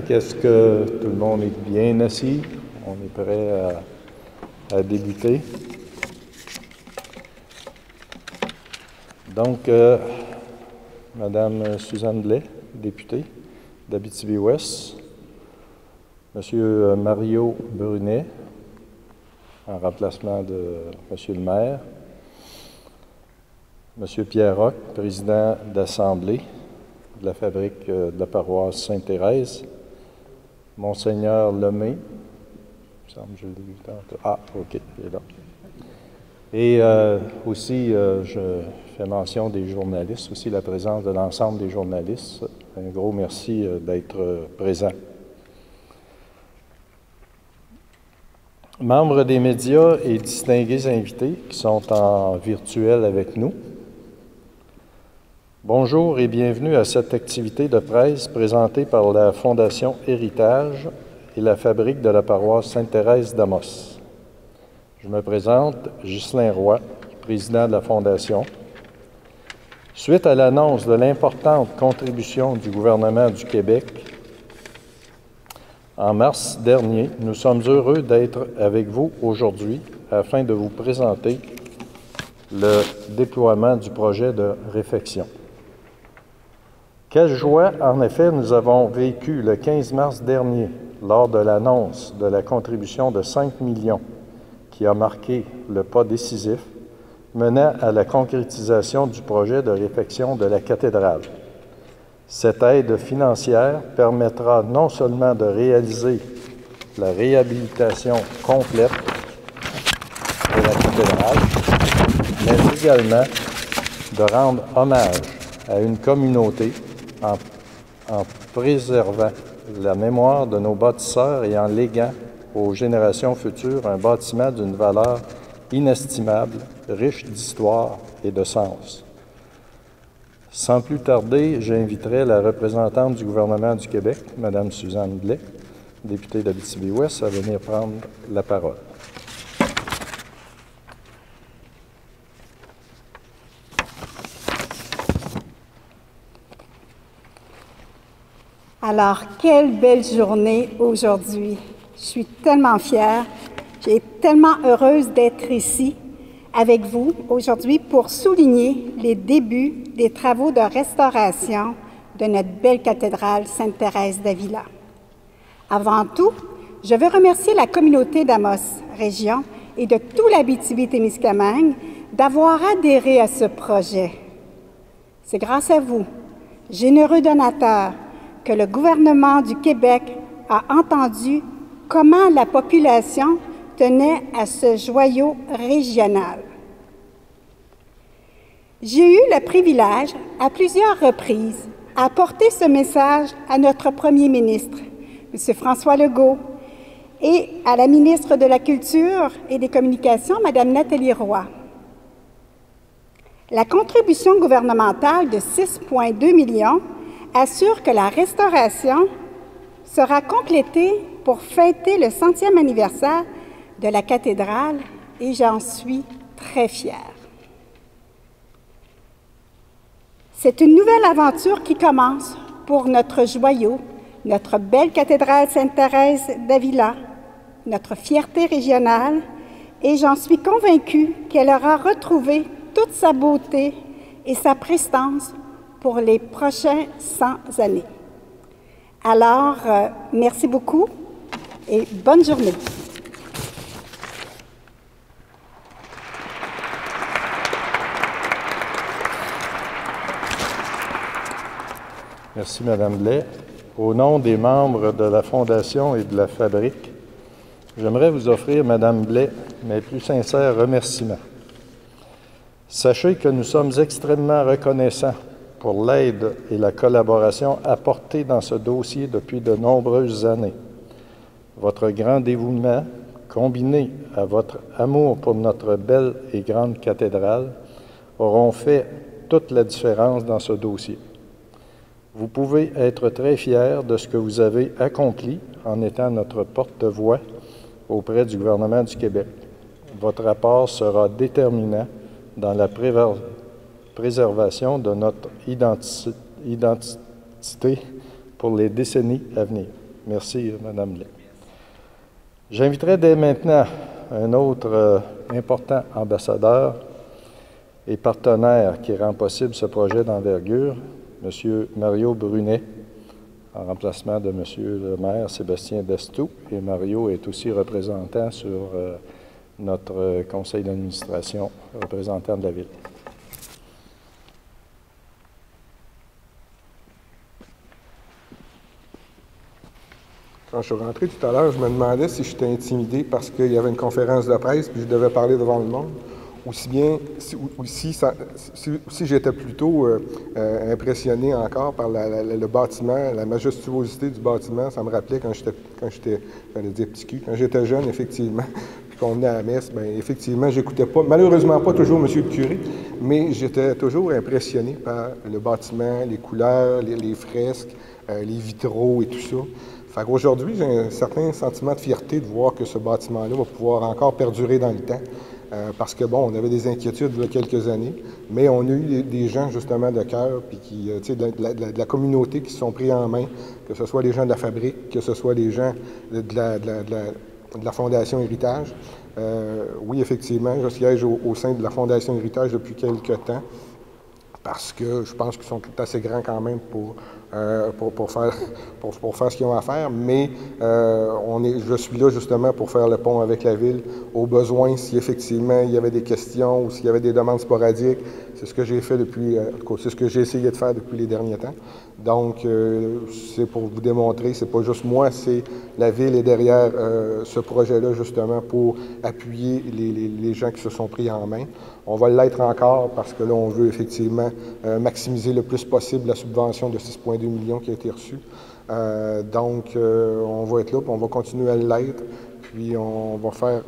Est-ce que tout le monde est bien assis? On est prêt à débuter. Donc, Madame Suzanne Blais, députée d'Abitibi-Ouest, Monsieur Mario Brunet, en remplacement de Monsieur le maire, Monsieur Pierre Roch, président d'Assemblée de la fabrique de la paroisse Sainte-Thérèse, Monseigneur Lemay, il me semble que je l'ai vu tantôt. Ah, OK, il est là. Et aussi, je fais mention des journalistes, aussi la présence de l'ensemble des journalistes. Un gros merci d'être présents. Membres des médias et distingués invités qui sont en virtuel avec nous, bonjour et bienvenue à cette activité de presse présentée par la Fondation Héritage et la fabrique de la paroisse Sainte-Thérèse d'Amos. Je me présente, Ghislain Roy, président de la Fondation. Suite à l'annonce de l'importante contribution du gouvernement du Québec, en mars dernier, nous sommes heureux d'être avec vous aujourd'hui afin de vous présenter le déploiement du projet de réfection. Quelle joie, en effet, nous avons vécu le 15 mars dernier lors de l'annonce de la contribution de 5 millions qui a marqué le pas décisif menant à la concrétisation du projet de réfection de la cathédrale. Cette aide financière permettra non seulement de réaliser la réhabilitation complète de la cathédrale, mais également de rendre hommage à une communauté en préservant la mémoire de nos bâtisseurs et en léguant aux générations futures un bâtiment d'une valeur inestimable, riche d'histoire et de sens. Sans plus tarder, j'inviterai la représentante du gouvernement du Québec, Mme Suzanne Blais, députée d'Abitibi-Ouest, à venir prendre la parole. Alors, quelle belle journée aujourd'hui. Je suis tellement fière, j'ai tellement heureuse d'être ici avec vous aujourd'hui pour souligner les débuts des travaux de restauration de notre belle cathédrale Sainte-Thérèse d'Avila. Avant tout, je veux remercier la communauté d'Amos Région et de tout l'Abitibi-Témiscamingue d'avoir adhéré à ce projet. C'est grâce à vous, généreux donateurs, que le gouvernement du Québec a entendu comment la population tenait à ce joyau régional. J'ai eu le privilège, à plusieurs reprises, à porter ce message à notre premier ministre, M. François Legault, et à la ministre de la Culture et des Communications, Mme Nathalie Roy. La contribution gouvernementale de 6,2 millions assure que la restauration sera complétée pour fêter le 100e anniversaire de la cathédrale et j'en suis très fière. C'est une nouvelle aventure qui commence pour notre joyau, notre belle cathédrale Sainte-Thérèse d'Avila, notre fierté régionale, et j'en suis convaincue qu'elle aura retrouvé toute sa beauté et sa prestance pour les prochaines 100 années. Alors, merci beaucoup et bonne journée. Merci, Mme Blais. Au nom des membres de la Fondation et de la Fabrique, j'aimerais vous offrir, Mme Blais, mes plus sincères remerciements. Sachez que nous sommes extrêmement reconnaissants pour l'aide et la collaboration apportées dans ce dossier depuis de nombreuses années. Votre grand dévouement, combiné à votre amour pour notre belle et grande cathédrale, auront fait toute la différence dans ce dossier. Vous pouvez être très fiers de ce que vous avez accompli en étant notre porte-voix auprès du gouvernement du Québec. Votre rapport sera déterminant dans la préservation de notre identité pour les décennies à venir. Merci, Mme Blais. J'inviterai dès maintenant un autre important ambassadeur et partenaire qui rend possible ce projet d'envergure, M. Mario Brunet, en remplacement de M. le maire Sébastien Destou. Et Mario est aussi représentant sur notre conseil d'administration, représentant de la Ville. Quand je suis rentré tout à l'heure, je me demandais si j'étais intimidé parce qu'il y avait une conférence de presse puis je devais parler devant le monde, ou si j'étais plutôt impressionné encore par le bâtiment, la majestuosité du bâtiment. Ça me rappelait quand j'étais, j'allais dire petit cul, quand j'étais jeune, effectivement, puis qu'on venait à la messe, bien, effectivement, j'écoutais pas, malheureusement pas toujours M. le curé, mais j'étais toujours impressionné par le bâtiment, les couleurs, les fresques, les vitraux et tout ça. Fait qu'aujourd'hui, j'ai un certain sentiment de fierté de voir que ce bâtiment-là va pouvoir encore perdurer dans le temps. Parce que, bon, on avait des inquiétudes il y a quelques années, mais on a eu des gens, justement, de cœur, puis qui, tu sais, de la communauté qui se sont pris en main, que ce soit les gens de la fabrique, que ce soit les gens de la Fondation Héritage. Oui, effectivement, je siège au sein de la Fondation Héritage depuis quelques temps, parce que je pense qu'ils sont assez grands quand même pour faire ce qu'ils ont à faire, mais je suis là justement pour faire le pont avec la Ville, au besoin, si effectivement il y avait des questions ou s'il y avait des demandes sporadiques. C'est ce que j'ai fait depuis, c'est ce que j'ai essayé de faire depuis les derniers temps. Donc, c'est pour vous démontrer, c'est pas juste moi, c'est la Ville est derrière ce projet-là justement pour appuyer les gens qui se sont pris en main. On va l'être encore parce que là, on veut effectivement maximiser le plus possible la subvention de 6,2 millions qui a été reçue. Donc, on va être là, puis on va continuer à l'être, puis on va faire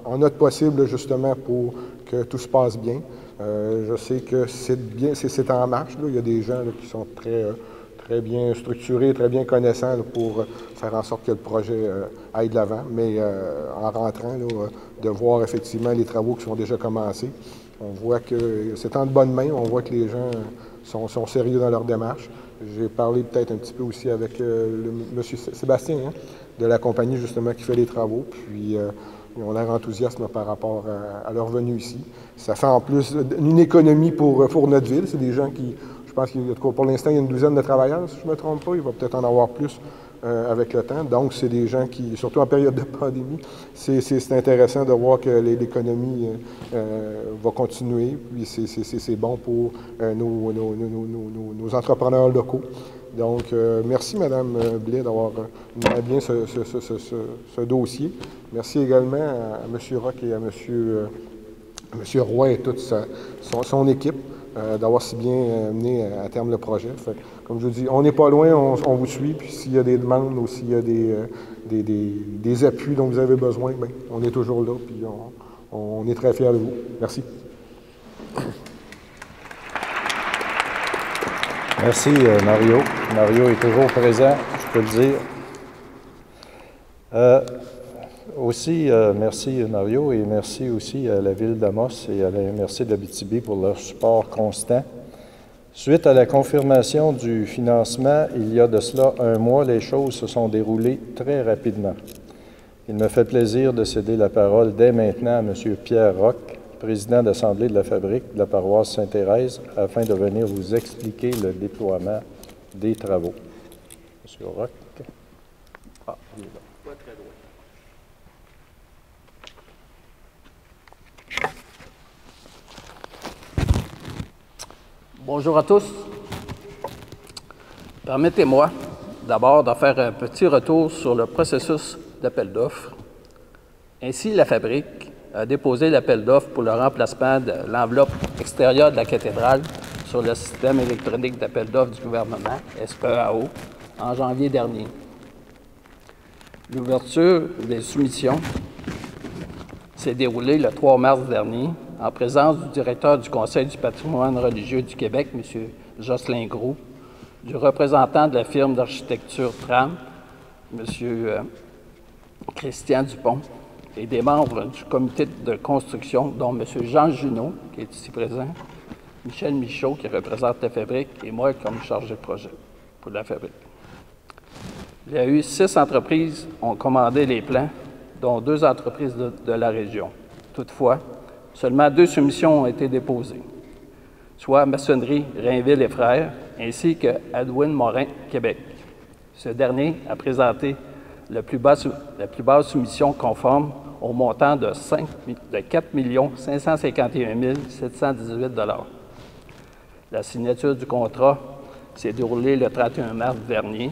en notre possible justement pour que tout se passe bien. Je sais que c'est en marche. Là. Il y a des gens là, qui sont très bien structurés, très bien connaissants là, pour faire en sorte que le projet aille de l'avant. Mais en rentrant, là, de voir effectivement les travaux qui sont déjà commencés, on voit que c'est en de bonnes mains, on voit que les gens sont sérieux dans leur démarche. J'ai parlé peut-être un petit peu aussi avec M. Sébastien, hein, de la compagnie justement qui fait les travaux, puis ils ont l'air enthousiastes par rapport à leur venue ici. Ça fait en plus une économie pour notre ville. C'est des gens qui, je pense qu'il y a, pour l'instant, il y a une douzaine de travailleurs, si je ne me trompe pas. Il va peut-être en avoir plus avec le temps. Donc, c'est des gens qui, surtout en période de pandémie, c'est intéressant de voir que l'économie va continuer. Puis c'est bon pour nos entrepreneurs locaux. Donc, merci Mme Blais d'avoir mené bien ce dossier. Merci également à M. Roch et à M. Roy et toute son équipe d'avoir si bien mené à terme le projet. Fait, comme je vous dis, on n'est pas loin, on vous suit, puis s'il y a des demandes ou s'il y a des appuis dont vous avez besoin, bien, on est toujours là, puis on est très fiers de vous. Merci. Merci, Mario. Mario est toujours présent, je peux le dire. Aussi, merci Mario et merci aussi à la Ville d'Amos et à la MRC d'Abitibi pour leur support constant. Suite à la confirmation du financement, il y a de cela un mois, les choses se sont déroulées très rapidement. Il me fait plaisir de céder la parole dès maintenant à M. Pierre Roch, président d'Assemblée de la Fabrique de la paroisse Sainte-Thérèse, afin de venir vous expliquer le déploiement des travaux. M. Roch. Ah, il est là. Pas très loin. Bonjour à tous. Permettez-moi d'abord de faire un petit retour sur le processus d'appel d'offres. Ainsi, la Fabrique a déposé l'appel d'offres pour le remplacement de l'enveloppe extérieure de la cathédrale sur le système électronique d'appel d'offres du gouvernement, SPEAO, en janvier dernier. L'ouverture des soumissions s'est déroulée le 3 mars dernier en présence du directeur du Conseil du patrimoine religieux du Québec, M. Jocelyn Gros, du représentant de la firme d'architecture TRAM, M. Christian Dupont, et des membres du comité de construction, dont M. Jean Junot, qui est ici présent, Michel Michaud, qui représente la fabrique, et moi comme chargé de projet pour la fabrique. Il y a eu 6 entreprises qui ont commandé les plans, dont 2 entreprises de la région. Toutefois, seulement 2 soumissions ont été déposées, soit Maçonnerie Rainville et Frères, ainsi que Edwin Morin, Québec. Ce dernier a présenté la plus basse soumission conforme au montant de 4 551 718 $. La signature du contrat s'est déroulée le 31 mars dernier,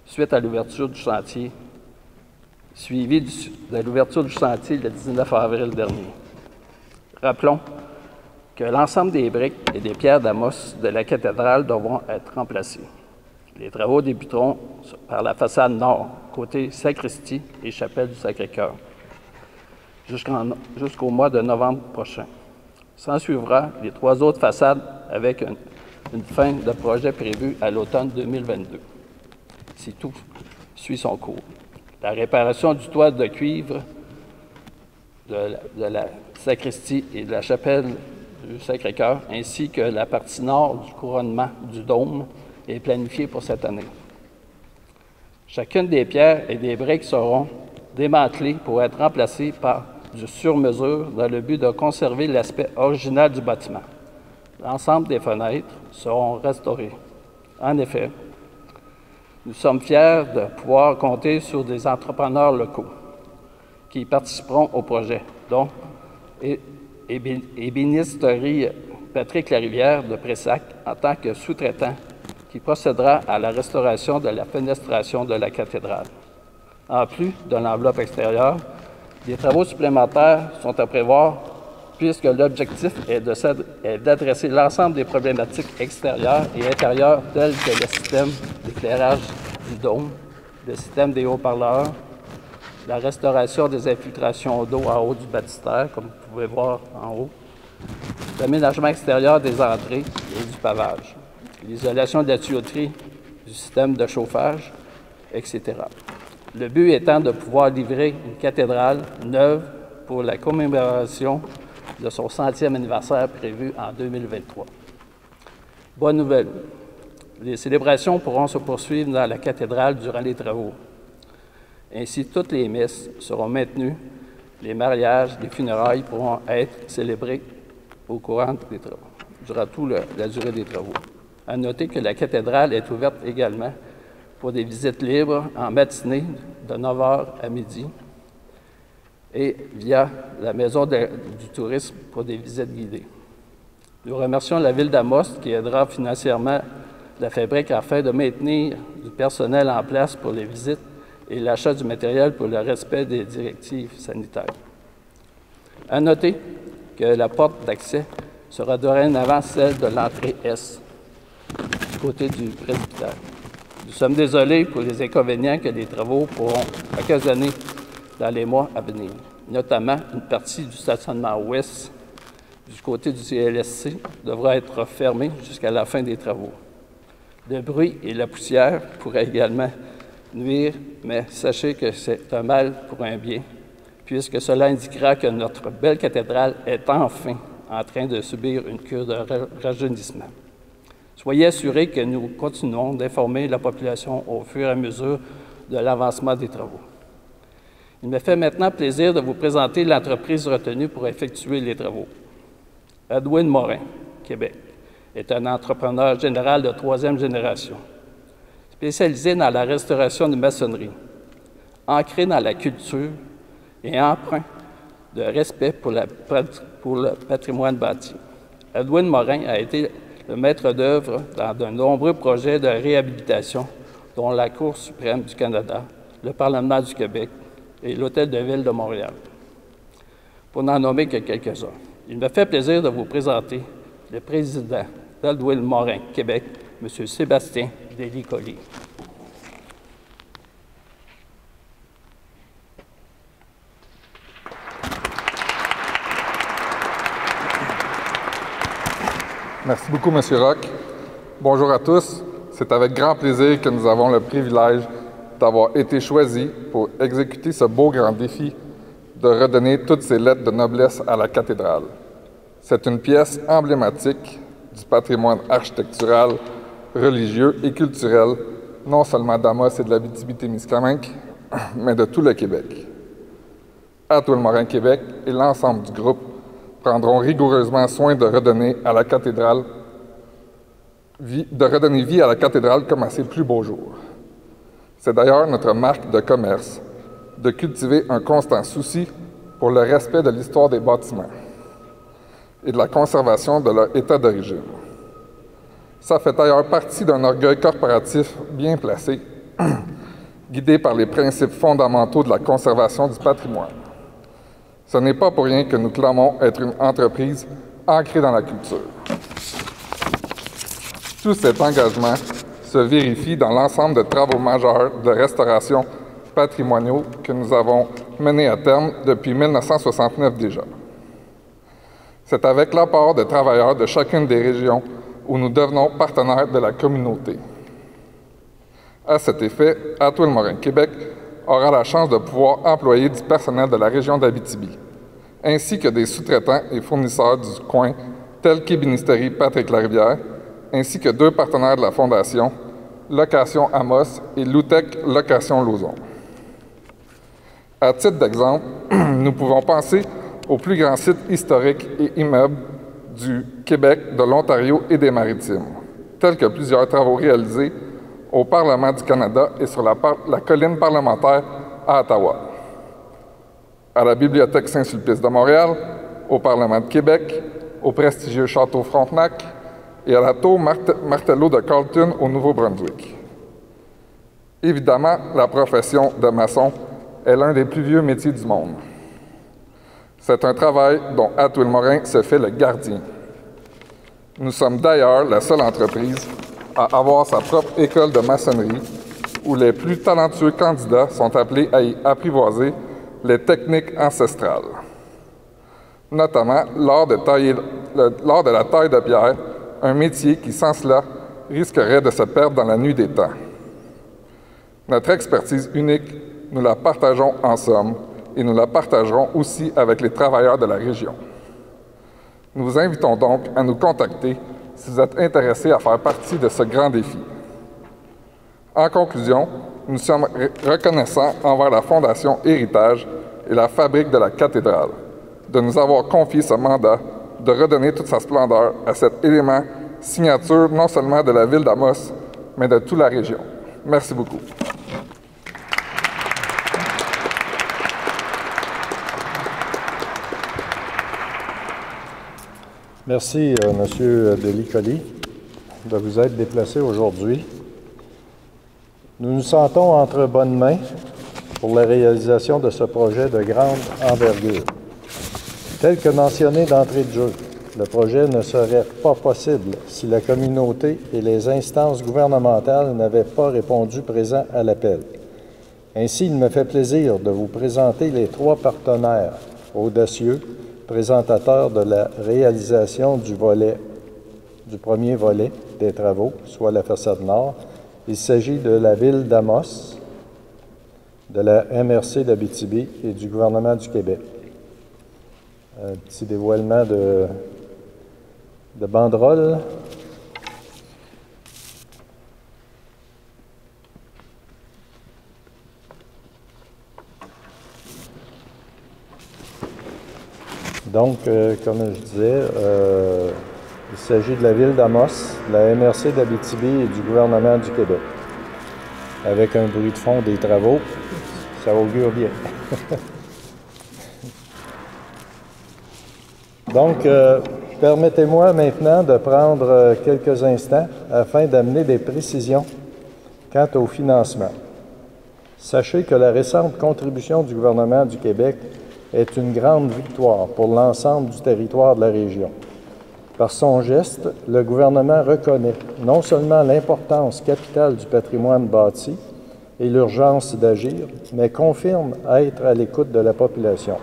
suite à l'ouverture du chantier, suivi de l'ouverture du chantier le 19 avril dernier. Rappelons que l'ensemble des briques et des pierres d'Amos de la cathédrale devront être remplacées. Les travaux débuteront par la façade nord, côté sacristie et chapelle du Sacré-Cœur, jusqu'au mois de novembre prochain. S'en suivra les 3 autres façades avec une fin de projet prévue à l'automne 2022, si tout suit son cours. La réparation du toit de cuivre de la sacristie et de la chapelle du Sacré-Cœur, ainsi que la partie nord du couronnement du dôme, est planifiée pour cette année. Chacune des pierres et des briques seront démantelées pour être remplacées par du sur-mesure dans le but de conserver l'aspect original du bâtiment. L'ensemble des fenêtres seront restaurées. En effet, nous sommes fiers de pouvoir compter sur des entrepreneurs locaux qui participeront au projet, dont Ébénisterie Patrick Larivière de Pressac en tant que sous-traitant qui procédera à la restauration de la fenestration de la cathédrale. En plus de l'enveloppe extérieure, des travaux supplémentaires sont à prévoir puisque l'objectif est d'adresser l'ensemble des problématiques extérieures et intérieures telles que le système d'éclairage du dôme, le système des haut-parleurs, la restauration des infiltrations d'eau en haut du baptistère, comme vous pouvez voir en haut, l'aménagement extérieur des entrées et du pavage, l'isolation de la tuyauterie du système de chauffage, etc. Le but étant de pouvoir livrer une cathédrale neuve pour la commémoration de son 100e anniversaire prévu en 2023. Bonne nouvelle, les célébrations pourront se poursuivre dans la cathédrale durant les travaux. Ainsi, toutes les messes seront maintenues, les mariages, les funérailles pourront être célébrés au courant des travaux, durant toute la durée des travaux. À noter que la cathédrale est ouverte également pour des visites libres en matinée de 9h à midi et via la Maison du tourisme pour des visites guidées. Nous remercions la Ville d'Amos qui aidera financièrement la fabrique afin de maintenir du personnel en place pour les visites et l'achat du matériel pour le respect des directives sanitaires. À noter que la porte d'accès sera dorénavant celle de l'entrée Est, du côté du presbytère. Nous sommes désolés pour les inconvénients que les travaux pourront occasionner dans les mois à venir, notamment une partie du stationnement ouest du côté du CLSC devra être fermée jusqu'à la fin des travaux. Le bruit et la poussière pourraient également nuire, mais sachez que c'est un mal pour un bien, puisque cela indiquera que notre belle cathédrale est enfin en train de subir une cure de rajeunissement. Soyez assurés que nous continuons d'informer la population au fur et à mesure de l'avancement des travaux. Il me fait maintenant plaisir de vous présenter l'entreprise retenue pour effectuer les travaux. Edwin Morin, Québec, est un entrepreneur général de 3e génération, spécialisé dans la restauration de maçonnerie, ancré dans la culture et empreint de respect pour le patrimoine bâti. Edwin Morin a été le maître d'œuvre dans de nombreux projets de réhabilitation, dont la Cour suprême du Canada, le Parlement du Québec et l'Hôtel de Ville de Montréal, pour n'en nommer que quelques-uns. Il me fait plaisir de vous présenter le président d'Edwin Morin, Québec, M. Sébastien Delis-Collier. Merci beaucoup, M. Roch. Bonjour à tous. C'est avec grand plaisir que nous avons le privilège d'avoir été choisis pour exécuter ce beau grand défi de redonner toutes ces lettres de noblesse à la cathédrale. C'est une pièce emblématique du patrimoine architectural, religieux et culturel, non seulement d'Amos et de l'Abitibi-Témiscamingue, mais de tout le Québec. Atoile-Morin Québec et l'ensemble du groupe prendront rigoureusement soin de redonner à la cathédrale vie à la cathédrale comme à ses plus beaux jours. C'est d'ailleurs notre marque de commerce de cultiver un constant souci pour le respect de l'histoire des bâtiments et de la conservation de leur état d'origine. Ça fait d'ailleurs partie d'un orgueil corporatif bien placé, guidé par les principes fondamentaux de la conservation du patrimoine. Ce n'est pas pour rien que nous clamons être une entreprise ancrée dans la culture. Tout cet engagement se vérifie dans l'ensemble de travaux majeurs de restauration patrimoniaux que nous avons menés à terme depuis 1969 déjà. C'est avec l'apport de travailleurs de chacune des régions où nous devenons partenaires de la communauté. À cet effet, Atoile-Morin Québec aura la chance de pouvoir employer du personnel de la région d'Abitibi, ainsi que des sous-traitants et fournisseurs du coin tels qu'Ébénisterie Patrick Larivière, ainsi que 2 partenaires de la Fondation, Location Amos et Loutec Location Lauzon. À titre d'exemple, nous pouvons penser aux plus grands sites historiques et immeubles du Québec, de l'Ontario et des Maritimes, tels que plusieurs travaux réalisés au Parlement du Canada et sur la colline parlementaire à Ottawa, à la Bibliothèque Saint-Sulpice de Montréal, au Parlement de Québec, au prestigieux Château Frontenac et à la tour Martello de Carleton au Nouveau-Brunswick. Évidemment, la profession de maçon est l'un des plus vieux métiers du monde. C'est un travail dont Atoile-Morin se fait le gardien. Nous sommes d'ailleurs la seule entreprise à avoir sa propre école de maçonnerie où les plus talentueux candidats sont appelés à y apprivoiser les techniques ancestrales, notamment lors de la taille de pierre, un métier qui, sans cela, risquerait de se perdre dans la nuit des temps. Notre expertise unique, nous la partageons en somme et nous la partagerons aussi avec les travailleurs de la région. Nous vous invitons donc à nous contacter si vous êtes intéressés à faire partie de ce grand défi. En conclusion, nous sommes reconnaissants envers la Fondation Héritage et la Fabrique de la cathédrale de nous avoir confié ce mandat de redonner toute sa splendeur à cet élément signature non seulement de la ville d'Amos, mais de toute la région. Merci beaucoup. Merci, M. Delicoli, de vous être déplacé aujourd'hui. Nous nous sentons entre bonnes mains pour la réalisation de ce projet de grande envergure. Tel que mentionné d'entrée de jeu, le projet ne serait pas possible si la communauté et les instances gouvernementales n'avaient pas répondu présent à l'appel. Ainsi, il me fait plaisir de vous présenter les 3 partenaires audacieux, présentateurs de la réalisation du premier volet des travaux, soit la façade nord. Il s'agit de la ville d'Amos, de la MRC d'Abitibi et du gouvernement du Québec. Un petit dévoilement de banderole. Donc, comme je disais, il s'agit de la ville d'Amos, de la MRC d'Abitibi et du gouvernement du Québec. Avec un bruit de fond des travaux, ça augure bien. Donc, permettez-moi maintenant de prendre quelques instants afin d'amener des précisions quant au financement. Sachez que la récente contribution du gouvernement du Québec est une grande victoire pour l'ensemble du territoire de la région. Par son geste, le gouvernement reconnaît non seulement l'importance capitale du patrimoine bâti et l'urgence d'agir, mais confirme être à l'écoute de la population.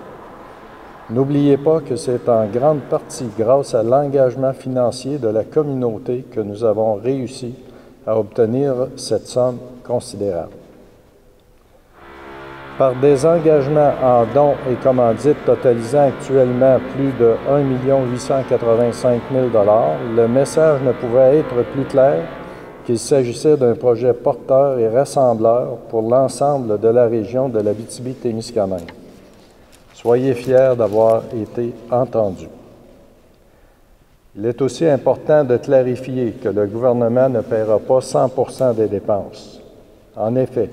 N'oubliez pas que c'est en grande partie grâce à l'engagement financier de la communauté que nous avons réussi à obtenir cette somme considérable. Par des engagements en dons et commandites totalisant actuellement plus de 1 885 000 $, le message ne pouvait être plus clair qu'il s'agissait d'un projet porteur et rassembleur pour l'ensemble de la région de l'Abitibi-Témiscamingue. Soyez fiers d'avoir été entendus. Il est aussi important de clarifier que le gouvernement ne paiera pas 100 % des dépenses. En effet,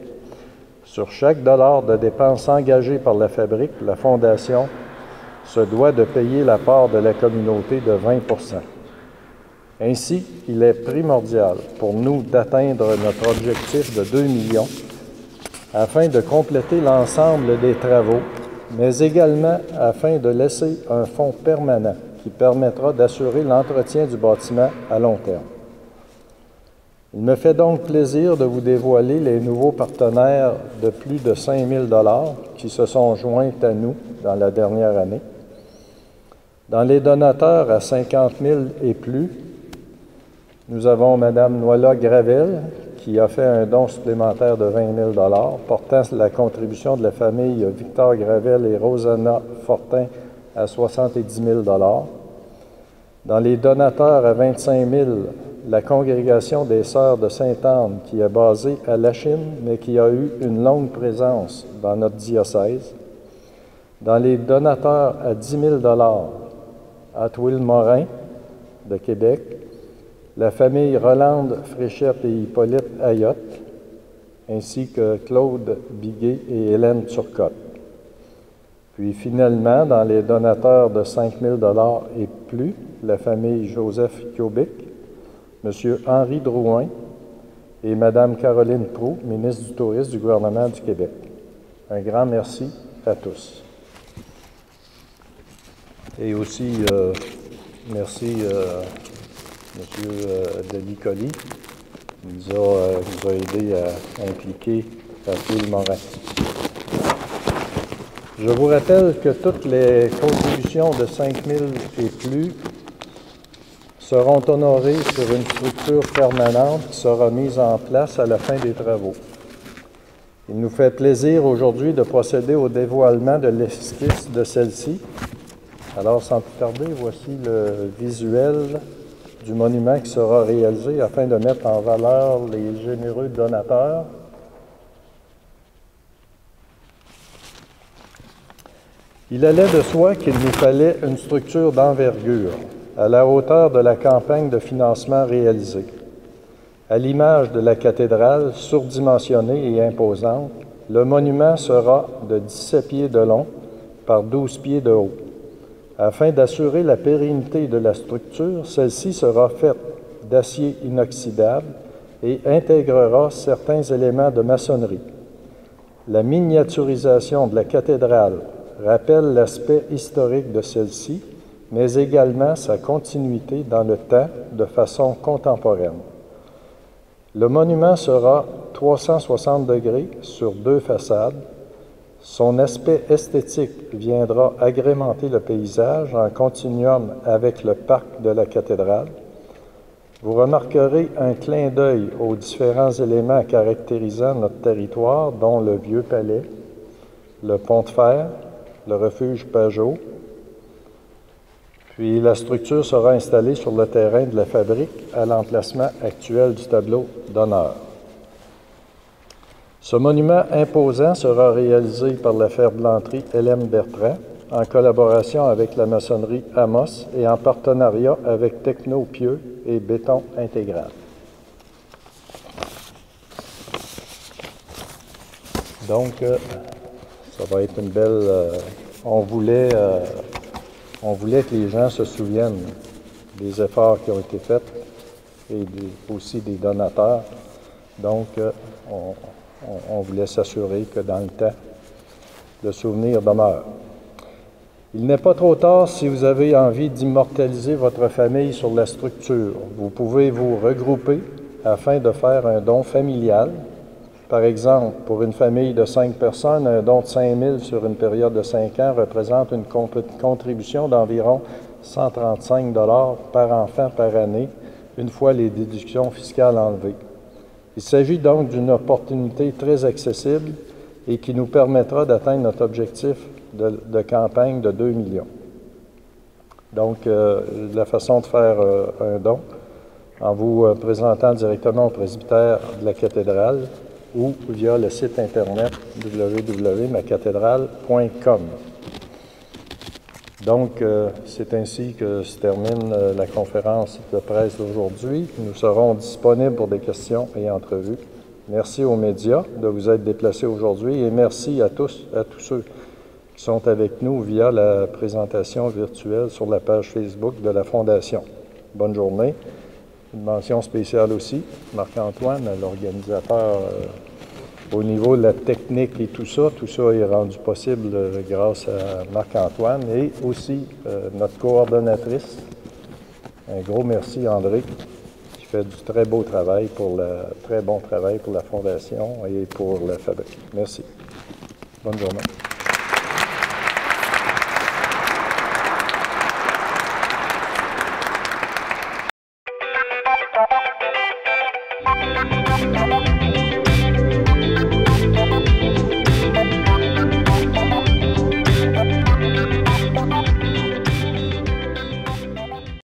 sur chaque dollar de dépenses engagées par la Fabrique, la Fondation se doit de payer la part de la communauté de 20 %. Ainsi, il est primordial pour nous d'atteindre notre objectif de 2 millions afin de compléter l'ensemble des travaux, mais également afin de laisser un fonds permanent qui permettra d'assurer l'entretien du bâtiment à long terme. Il me fait donc plaisir de vous dévoiler les nouveaux partenaires de plus de 5 000 $ qui se sont joints à nous dans la dernière année. Dans les donateurs à 50 000 et plus, nous avons Mme Noëlla Gravel qui a fait un don supplémentaire de 20 000 $ portant la contribution de la famille Victor Gravel et Rosanna Fortin à 70 000 $. Dans les donateurs à 25 000, la congrégation des Sœurs de Sainte-Anne, qui est basée à Lachine, mais qui a eu une longue présence dans notre diocèse. Dans les donateurs à 10 000 $, Atwill Morin de Québec, la famille Rolande Fréchette et Hippolyte Ayotte, ainsi que Claude Biguet et Hélène Turcotte. Puis finalement, dans les donateurs de 5 000 $ et plus, la famille Joseph Kiobic, M. Henri Drouin et Mme Caroline Proulx, ministre du Tourisme du gouvernement du Québec. Un grand merci à tous. Et aussi, merci M. Denis Colly, qui nous a aidé à impliquer Atwill Morin. Je vous rappelle que toutes les contributions de 5 000 et plus seront honorées sur une structure permanente qui sera mise en place à la fin des travaux. Il nous fait plaisir aujourd'hui de procéder au dévoilement de l'esquisse de celle-ci. Alors, sans plus tarder, voici le visuel du monument qui sera réalisé afin de mettre en valeur les généreux donateurs. Il allait de soi qu'il nous fallait une structure d'envergure, à la hauteur de la campagne de financement réalisée. À l'image de la cathédrale, surdimensionnée et imposante, le monument sera de 17 pieds de long par 12 pieds de haut. Afin d'assurer la pérennité de la structure, celle-ci sera faite d'acier inoxydable et intégrera certains éléments de maçonnerie. La miniaturisation de la cathédrale rappelle l'aspect historique de celle-ci, mais également sa continuité dans le temps de façon contemporaine. Le monument sera 360 degrés sur 2 façades. Son aspect esthétique viendra agrémenter le paysage en continuum avec le parc de la cathédrale. Vous remarquerez un clin d'œil aux différents éléments caractérisant notre territoire, dont le Vieux Palais, le pont de fer, le refuge Pajot. Puis la structure sera installée sur le terrain de la Fabrique à l'emplacement actuel du tableau d'honneur. Ce monument imposant sera réalisé par la ferblanterie Hélène Bertrand en collaboration avec la maçonnerie Amos et en partenariat avec Techno Pieux et Béton Intégral. Donc, ça va être une belle... on voulait que les gens se souviennent des efforts qui ont été faits et aussi des donateurs. Donc, on voulait s'assurer que dans le temps, le souvenir demeure. Il n'est pas trop tard si vous avez envie d'immortaliser votre famille sur la structure. Vous pouvez vous regrouper afin de faire un don familial Par exemple, pour une famille de 5 personnes, un don de 5 000 sur une période de 5 ans représente une contribution d'environ 135 $ par enfant par année, une fois les déductions fiscales enlevées. Il s'agit donc d'une opportunité très accessible et qui nous permettra d'atteindre notre objectif de campagne de 2 millions. Donc, la façon de faire un don, en vous présentant directement au presbytère de la cathédrale ou via le site internet www.macathédrale.com. Donc, c'est ainsi que se termine la conférence de presse d'aujourd'hui. Nous serons disponibles pour des questions et entrevues. Merci aux médias de vous être déplacés aujourd'hui et merci à tous ceux qui sont avec nous via la présentation virtuelle sur la page Facebook de la Fondation. Bonne journée. Une mention spéciale aussi, Marc-Antoine, l'organisateur au niveau de la technique et tout ça est rendu possible grâce à Marc-Antoine et aussi notre coordonnatrice. Un gros merci, André, qui fait du très bon travail pour la Fondation et pour la fabrique. Merci. Bonne journée.